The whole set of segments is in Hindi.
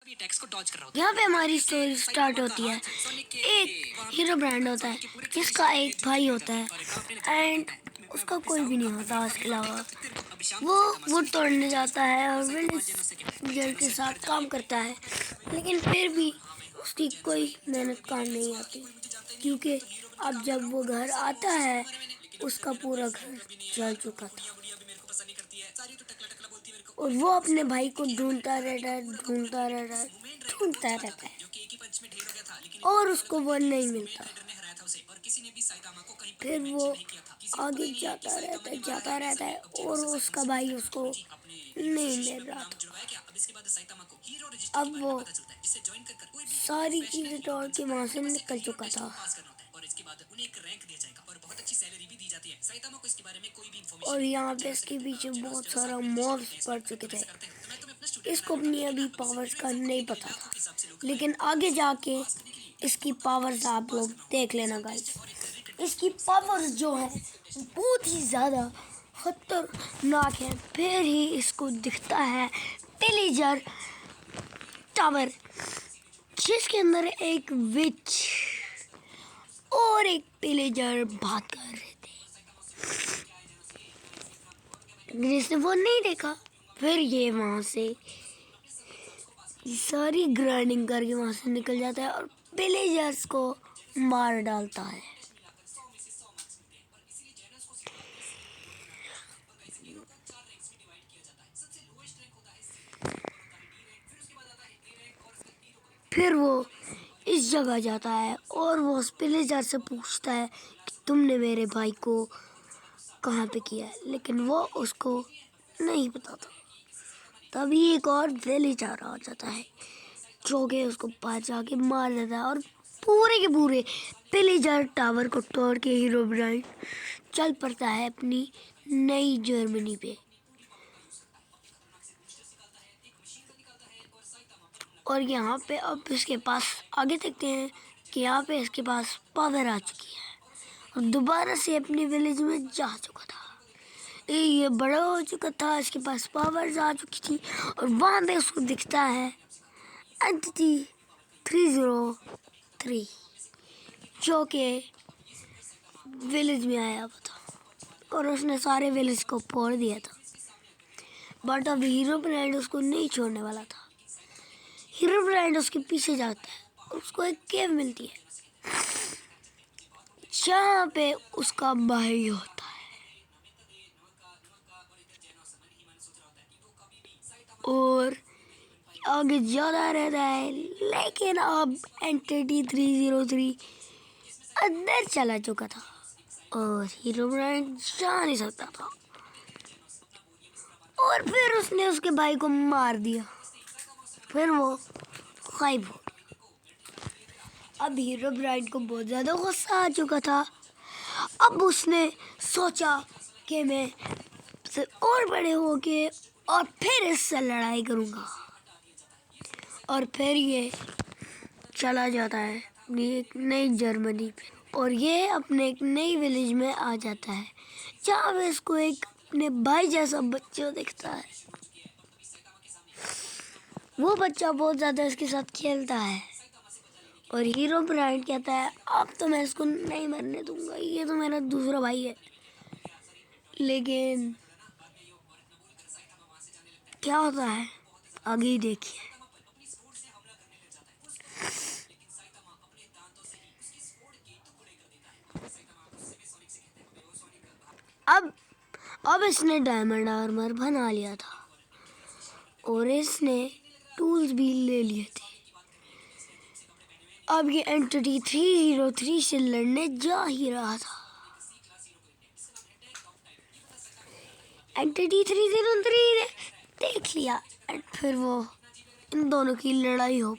यहाँ पे हमारी स्टोरी स्टार्ट होती है। एक हीरो ब्रांड होता है जिसका एक भाई होता है एंड उसका कोई भी नहीं होता उसके अलावा। वो वुड तोड़ने जाता है और विलेजर के साथ काम करता है, लेकिन फिर भी उसकी कोई मेहनत काम नहीं आती, क्योंकि अब जब वो घर आता है उसका पूरा घर जल चुका था और वो अपने भाई को ढूंढता रहता है, ढूंढता रहता है, ढूंढता रहता है और उसको वो नहीं मिलता। फिर वो आगे जाता रहता है और उसका भाई उसको नहीं मिल रहा था। अब वो सारी चीजें तोड़ के वहां से निकल चुका था और यहाँ पे इसके पीछे बहुत सारा मॉब्स पड़ चुके थे। इसको अपनी अभी पावर्स का नहीं पता था, लेकिन आगे जाके इसकी पावर्स आप लोग देख लेना गाइस। इसकी पावर्स जो है बहुत ही ज़्यादा खतरनाक है। फिर ही इसको दिखता है पिलेजर टावर, जिसके अंदर एक विच और एक पिलेजर बात कर रहे थे, जिसने वो नहीं देखा। फिर ये वहां से सारी ग्राइंडिंग करके वहां से निकल जाता है और विलेजर्स को मार डालता है। फिर वो इस जगह जाता है और वो उस विलेजर से पूछता है कि तुमने मेरे भाई को कहाँ पे किया है, लेकिन वो उसको नहीं पता था। तभी एक और विलेजर आ जाता है जो कि उसको पास जाके मार देता है और पूरे के पूरे विलेजर टावर को तोड़ के हीरो ब्रांड चल पड़ता है अपनी नई जर्मनी पे। और यहाँ पे अब इसके पास आगे देखते हैं कि यहाँ पे इसके पास पावर आ चुकी है और दोबारा से अपने विलेज में जा चुका था। ये बड़ा हो चुका था, इसके पास पावर्स आ चुकी थी और वहाँ पे उसको दिखता है एंटिटी 303 जो कि विलेज में आया हुआ था और उसने सारे विलेज को फोड़ दिया था। बट अब हीरो ब्रांड उसको नहीं छोड़ने वाला था। हीरो ब्रांड उसके पीछे जाता है और उसको एक केव मिलती है जहाँ पे उसका भाई होता है और आगे ज्यादा रहता है। लेकिन अब एंटिटी 303 अंदर चला चुका था और हीरो ब्रांड जा नहीं सकता था और फिर उसने उसके भाई को मार दिया। फिर वो गायब हो गया। अब हीरो ब्रांड को बहुत ज़्यादा गुस्सा आ चुका था। अब उसने सोचा कि मैं से और बड़े होके और फिर इससे लड़ाई करूँगा और फिर ये चला जाता है अपनी एक नई जर्मनी पे और ये अपने एक नई विलेज में आ जाता है जहाँ पे इसको एक अपने भाई जैसा बच्चा दिखता है। वो बच्चा बहुत ज़्यादा इसके साथ खेलता है और हीरो ब्रांड कहता है अब तो मैं इसको नहीं मरने दूंगा, ये तो मेरा दूसरा भाई है। लेकिन क्या होता है आगे ही देखिए। अब इसने डायमंड आर्मर बना लिया था और इसने टूल्स भी ले लिए थे। अब ये एंटिटी 303 से लड़ने जा ही रहा था। एंटिटी 303 ने देख लिया और फिर वो इन दोनों की लड़ाई हो,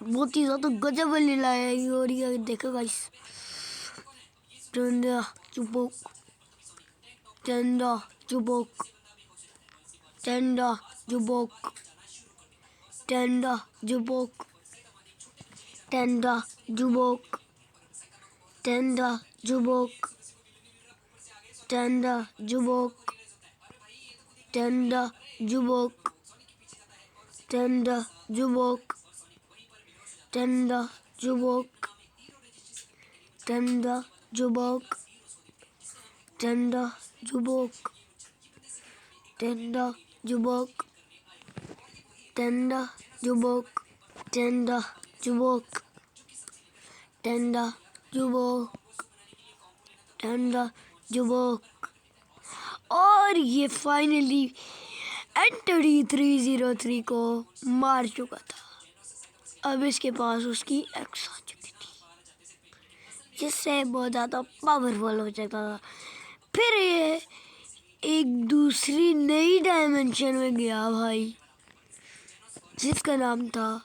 बहुत ही ज़्यादा गजब वाली लड़ाई हो रही है। देखो गाइस, टंडा चुबोक, टंडा चुबोक, टंडा चुबोक, टंडा चुबोक, टंडा चुबोक, टंडा चुबोक, टंडा चुबोक, टंडा चुबोक, Tender Jubok, Tender Jubok, Tender Jubok, Tender Jubok, Tender Jubok, Tender Jubok, Tender Jubok, Tender Jubok, Tender Jubok। और ये फाइनली एंटरी 303 को मार चुका था। अब इसके पास उसकी एक्स आ चुकी थी, जिससे बहुत ज़्यादा पावरफुल हो जाता था। फिर ये एक दूसरी नई डायमेंशन में गया भाई, जिसका नाम था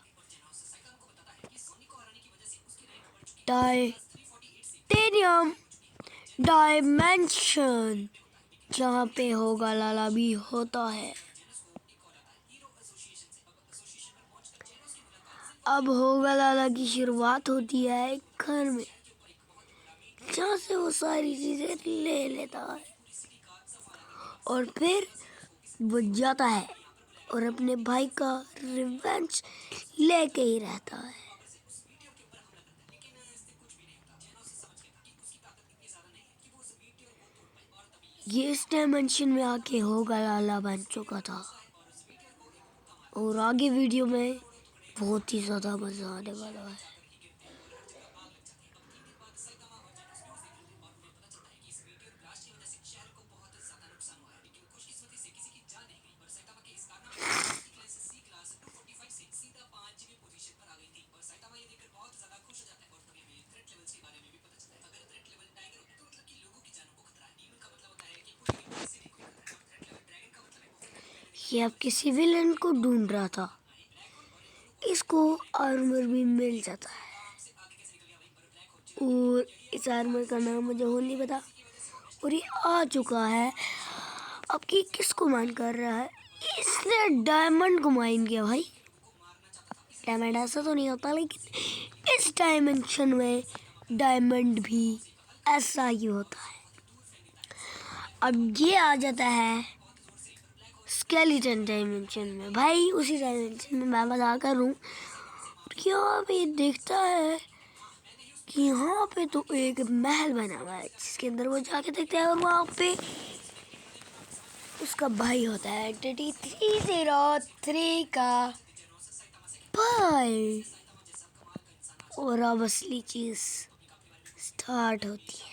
टाइटेनियम डायमेंशन, जहाँ पे होगा लाला भी होता है। अब होगा लाला की शुरुआत होती है एक घर में, जहाँ से वो सारी चीजें ले लेता है और फिर वो जाता है और अपने भाई का रिवेंज लेके ही रहता है। ये इस डायमेंशन में आके होगा लाला बन चुका था और आगे वीडियो में बहुत ही ज़्यादा मज़ा आने वाला है। ये अब किसी विलन को ढूंढ रहा था। इसको आर्मर भी मिल जाता है और इस आर्मर का नाम मुझे हो नहीं पता, और ये आ चुका है। अब कि किसको माइन कर रहा है? इसने डायमंड को माइन किया भाई। डायमंड ऐसा तो नहीं होता, लेकिन इस डायमेंशन में डायमंड भी ऐसा ही होता है। अब ये आ जाता है स्केलेटन डायमेंशन में भाई। उसी डायमेंशन में मैं बता कर हूँ। यहाँ पे देखता है कि यहाँ पे तो एक महल बना हुआ है, जिसके अंदर वो जाके देखते हैं और वहाँ पे उसका भाई होता है एंटिटी 303 का भाई। और अब असली चीज स्टार्ट होती है।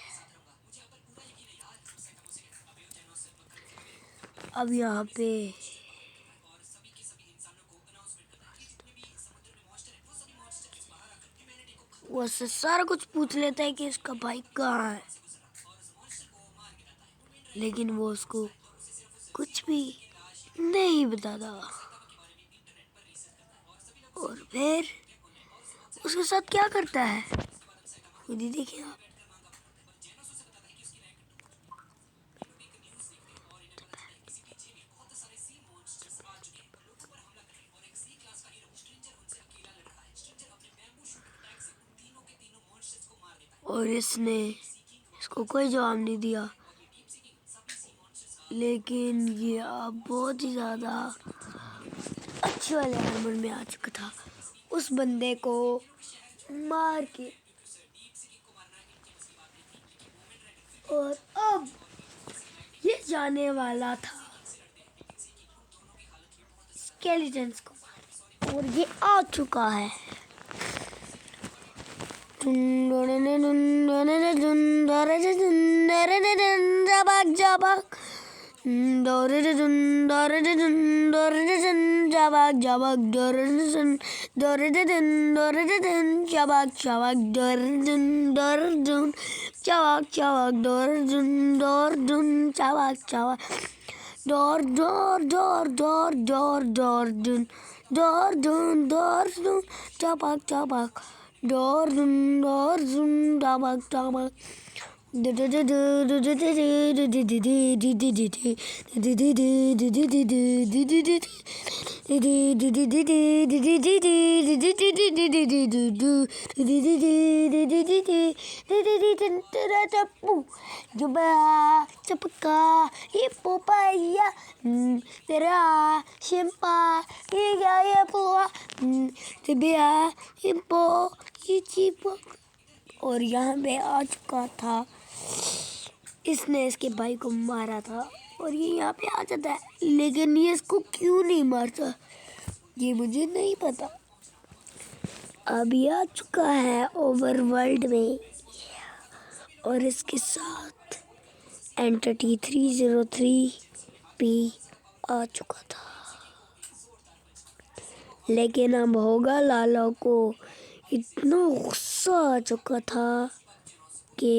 अब यहाँ पे वो उससे सारा कुछ पूछ लेता है कि इसका भाई कहाँ है, लेकिन वो उसको कुछ भी नहीं बताता। और फिर उसके साथ क्या करता है खुद ही देखिए आप। और इसने इसको कोई जवाब नहीं दिया, लेकिन ये अब बहुत ही ज़्यादा अच्छे वाले आर्मर में आ चुका था। उस बंदे को मार के और अब ये जाने वाला था स्केलेटन्स को मार, और ये आ चुका है। डोर डून डाबक डाबक Chapaka, Hippopaya, Tera, Shimpa, Higa, Tibia, Hippo, Hichipo। और यहाँ पे आ चुका था, इसने इसके भाई को मारा था और ये यहाँ पे आ जाता है, लेकिन ये इसको क्यों नहीं मारता ये मुझे नहीं पता। अभी आ चुका है ओवरवर्ल्ड में और इसके साथ एंटिटी 303 भी आ चुका था, लेकिन अब होगा लाला को इतना गुस्सा आ चुका था कि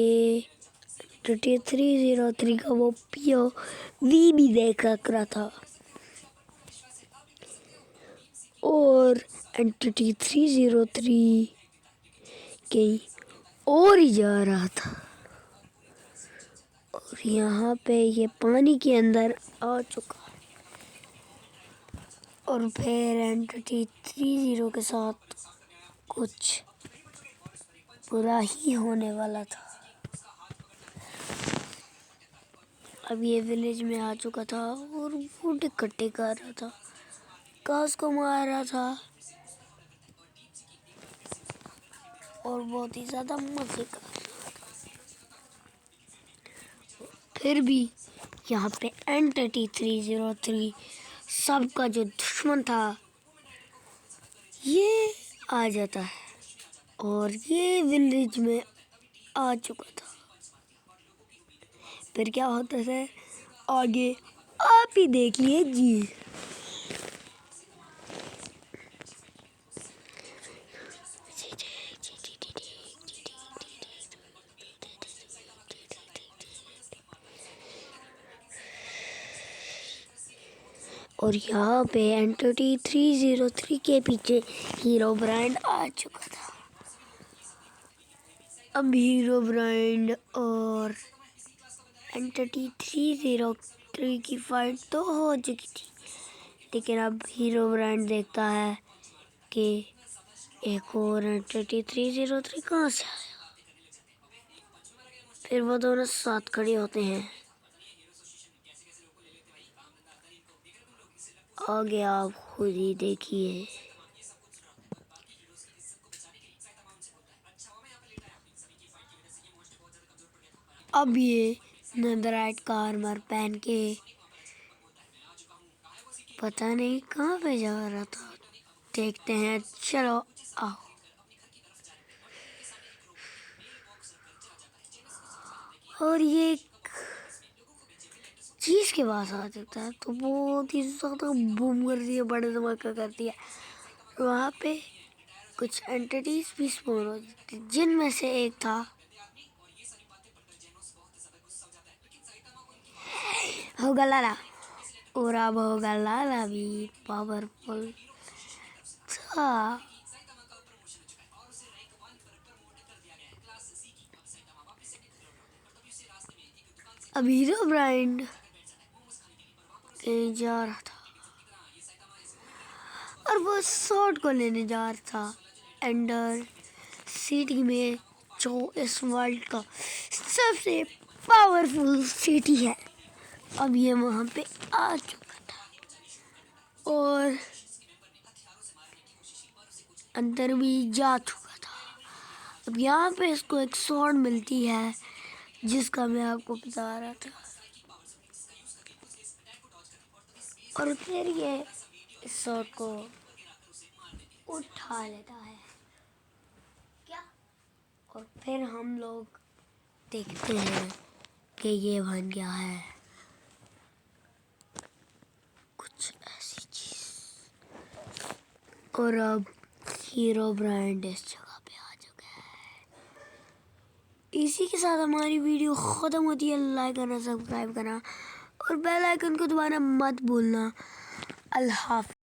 एंटिटी 303 का वो POV भी देख रहा था और एंटिटी 303 कहीं और ही जा रहा था और यहाँ पे ये पानी के अंदर आ चुका और फिर एंटिटी 30 के साथ कुछ बुरा ही होने वाला था। अब ये विलेज में आ चुका था और वुड इकट्ठे कर रहा था, घास को मार रहा था और बहुत ही ज़्यादा मजे कर रहा था। फिर भी यहाँ पे एंटिटी 303 सबका जो दुश्मन था ये आ जाता है और ये विलेज में आ चुका था। फिर क्या होता है आगे आप ही देख लीजिए। और यहाँ पे एंटिटी 303 के पीछे हीरो ब्रांड आ चुका था। अब हीरो ब्रांड और एंटिटी 303 की फाइट तो हो चुकी थी, लेकिन अब हीरो ब्रांड देखता है कि एक और एंटिटी 303 कहाँ से आया। फिर वो दोनों साथ खड़े होते हैं। आगे आप खुद ही देखिए। अब ये नेदरराइट का आर्मर पहन के पता नहीं कहाँ पे जा रहा था, देखते हैं। चलो आओ। और ये चीज के पास आ जाता है तो बहुत ही ज्यादा बूम करती है, बड़े धमाका करती है। वहाँ पे कुछ एंटिटीज भी स्पॉन हो जाती है, जिनमें से एक था होगा लाला। और अब होगा लाला भी पावरफुल था। अब हीरो ब्रांड कहीं जा रहा था और वो शॉट को लेने जा रहा था एंडर सिटी में, जो इस वर्ल्ड का सबसे पावरफुल सिटी है। अब ये वहाँ पे आ चुका था और अंदर भी जा चुका था। अब यहाँ पे इसको एक स्वॉर्ड मिलती है जिसका मैं आपको बता रहा था और फिर ये इस स्वॉर्ड को उठा लेता है क्या, और फिर हम लोग देखते हैं कि ये बन गया है कुछ ऐसी चीज। और अब हीरो ब्रांड इस जगह पे आ चुका है। इसी के साथ हमारी वीडियो ख़त्म होती है। लाइक करना, सब्सक्राइब करना और बेल आइकन को दबाना मत भूलना। अल्लाह हाफ़िज़।